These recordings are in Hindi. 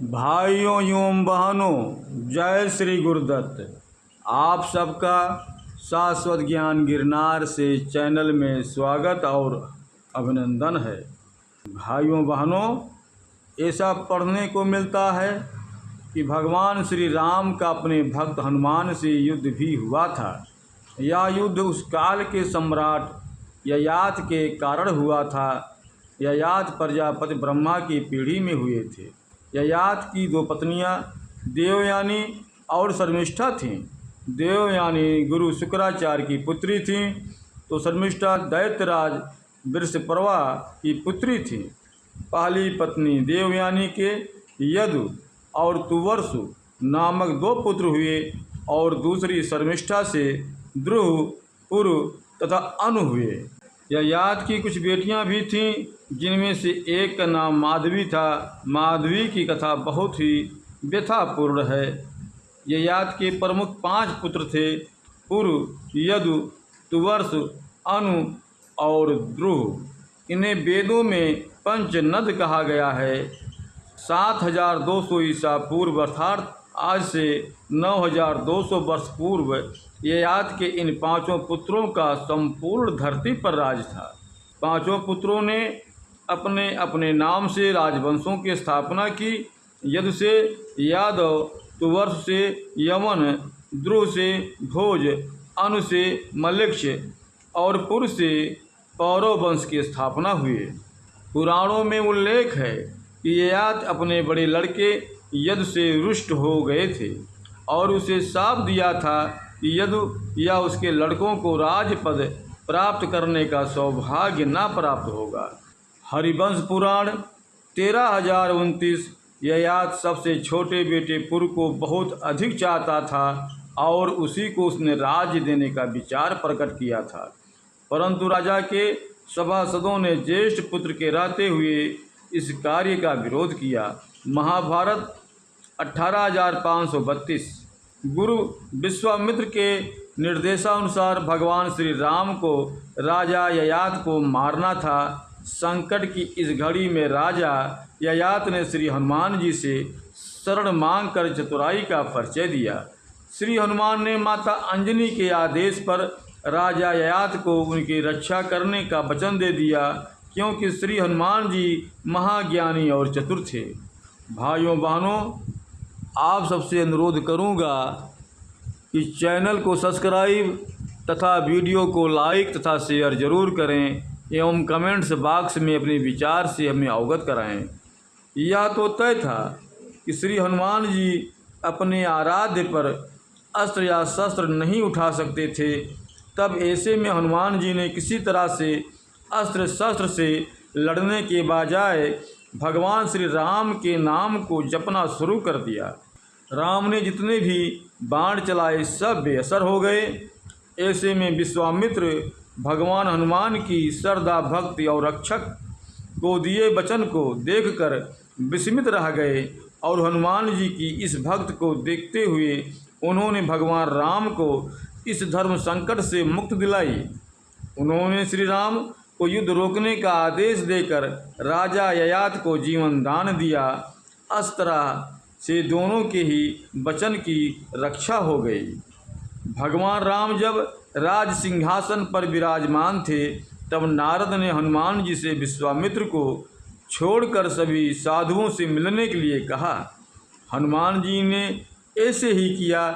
भाइयों एवं बहनों, जय श्री गुरुदत्त। आप सबका शाश्वत ज्ञान गिरनार से चैनल में स्वागत और अभिनंदन है। भाइयों बहनों, ऐसा पढ़ने को मिलता है कि भगवान श्री राम का अपने भक्त हनुमान से युद्ध भी हुआ था। यह युद्ध उस काल के सम्राट ययाति के कारण हुआ था। ययाति प्रजापति ब्रह्मा की पीढ़ी में हुए थे। ययाति की दो पत्नियां देवयानी और शर्मिष्ठा थीं। देवयानी गुरु शुक्राचार्य की पुत्री थीं, तो शर्मिष्ठा दैत्यराज वृषपर्वा की पुत्री थी। पहली पत्नी देवयानी के यदु और तुवर्सु नामक दो पुत्र हुए और दूसरी शर्मिष्ठा से द्रुह, पुरु तथा अनु हुए। ययाति की कुछ बेटियां भी थीं, जिनमें से एक का नाम माधवी था। माधवी की कथा बहुत ही व्यथापूर्ण है। ययाति के प्रमुख 5 पुत्र थे: पुरु, यदु, तुवर्स, अनु और द्रुह। इन्हें वेदों में पंचनद कहा गया है। 7200 ईसा पूर्व अर्थात आज से 9200 वर्ष पूर्व ययाति के इन 5 पुत्रों का संपूर्ण धरती पर राज था। 5 पुत्रों ने अपने अपने नाम से राजवंशों की स्थापना की। यदु से यादव, तुवर्स से यमन, द्रुह से भोज, अनु से मलेक्ष और पुर से पौरव वंश की स्थापना हुई। पुराणों में उल्लेख है कि ययाति अपने बड़े लड़के यदु से रुष्ट हो गए थे और उसे शाप दिया था कि यदु या उसके लड़कों को राजपद प्राप्त करने का सौभाग्य न प्राप्त होगा। हरिवंश पुराण 13,029। ययाति सबसे छोटे बेटे पुरु को बहुत अधिक चाहता था और उसी को उसने राज्य देने का विचार प्रकट किया था, परंतु राजा के सभासदों ने ज्येष्ठ पुत्र के रहते हुए इस कार्य का विरोध किया। महाभारत 18,532। गुरु विश्वामित्र के निर्देशानुसार भगवान श्री राम को राजा ययाति को मारना था। संकट की इस घड़ी में राजा ययाति ने श्री हनुमान जी से शरण मांगकर चतुराई का परिचय दिया। श्री हनुमान ने माता अंजनी के आदेश पर राजा ययाति को उनकी रक्षा करने का वचन दे दिया, क्योंकि श्री हनुमान जी महाज्ञानी और चतुर थे। भाइयों बहनों, आप सबसे अनुरोध करूंगा कि चैनल को सब्सक्राइब तथा वीडियो को लाइक तथा शेयर जरूर करें एवं कमेंट्स बॉक्स में अपने विचार से हमें अवगत कराएं। यह तो तय था कि श्री हनुमान जी अपने आराध्य पर अस्त्र या शस्त्र नहीं उठा सकते थे। तब ऐसे में हनुमान जी ने किसी तरह से अस्त्र शस्त्र से लड़ने के बजाय भगवान श्री राम के नाम को जपना शुरू कर दिया। राम ने जितने भी बाण चलाए सब बेअसर हो गए। ऐसे में विश्वामित्र भगवान हनुमान की श्रद्धा, भक्ति और रक्षक को दिए वचन को देखकर विस्मित रह गए और हनुमान जी की इस भक्त को देखते हुए उन्होंने भगवान राम को इस धर्म संकट से मुक्ति दिलाई। उन्होंने श्री राम को युद्ध रोकने का आदेश देकर राजा ययाति को जीवन दान दिया। इस तरह से दोनों के ही वचन की रक्षा हो गई। भगवान राम जब राज सिंहासन पर विराजमान थे, तब नारद ने हनुमान जी से विश्वामित्र को छोड़कर सभी साधुओं से मिलने के लिए कहा। हनुमान जी ने ऐसे ही किया।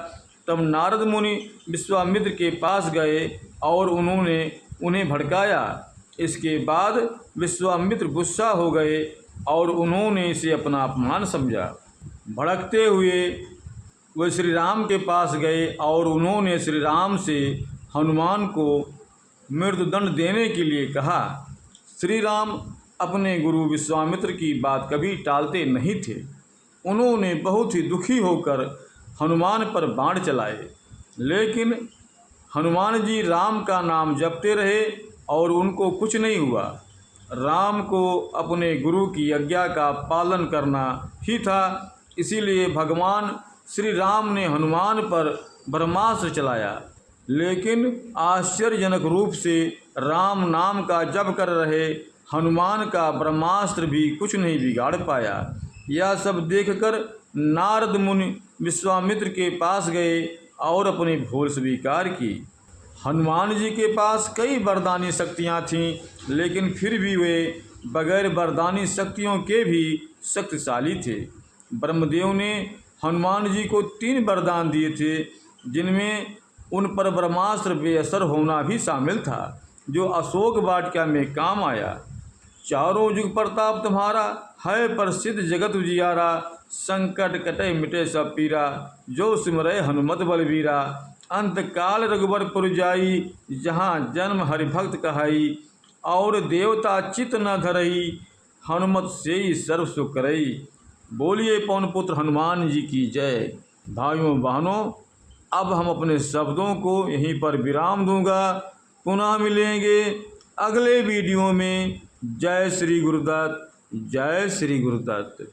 तब नारद मुनि विश्वामित्र के पास गए और उन्होंने उन्हें भड़काया। इसके बाद विश्वामित्र गुस्सा हो गए और उन्होंने इसे अपना अपमान समझा। भड़कते हुए वे श्री राम के पास गए और उन्होंने श्री राम से हनुमान को मृत्युदंड देने के लिए कहा। श्री राम अपने गुरु विश्वामित्र की बात कभी टालते नहीं थे। उन्होंने बहुत ही दुखी होकर हनुमान पर बाण चलाए, लेकिन हनुमान जी राम का नाम जपते रहे और उनको कुछ नहीं हुआ। राम को अपने गुरु की आज्ञा का पालन करना ही था, इसीलिए भगवान श्री राम ने हनुमान पर ब्रह्मास्त्र चलाया, लेकिन आश्चर्यजनक रूप से राम नाम का जप कर रहे हनुमान का ब्रह्मास्त्र भी कुछ नहीं बिगाड़ पाया। यह सब देखकर नारद मुनि विश्वामित्र के पास गए और अपनी भूल स्वीकार की। हनुमान जी के पास कई वरदानी शक्तियाँ थीं, लेकिन फिर भी वे बगैर वरदानी शक्तियों के भी शक्तिशाली थे। ब्रह्मदेव ने हनुमान जी को 3 वरदान दिए थे, जिनमें उन पर ब्रह्मास्त्र बेअसर होना भी शामिल था, जो अशोक वाटिका में काम आया। चारों युग प्रताप तुम्हारा, है प्रसिद्ध जगत उजियारा। संकट कटे मिटे सब पीरा, जो सिमरै हनुमत बलवीरा। अंत काल रघुबर पुर जाई, जहाँ जन्म हरिभक्त कहाई। और देवता चित न धरई, हनुमत से ही सर्व सुख करई। बोलिए पवन पुत्र हनुमान जी की जय। भाइयों बहनों, अब हम अपने शब्दों को यहीं पर विराम दूंगा। पुनः मिलेंगे अगले वीडियो में। जय श्री गुरुदत्त, जय श्री गुरुदत्त।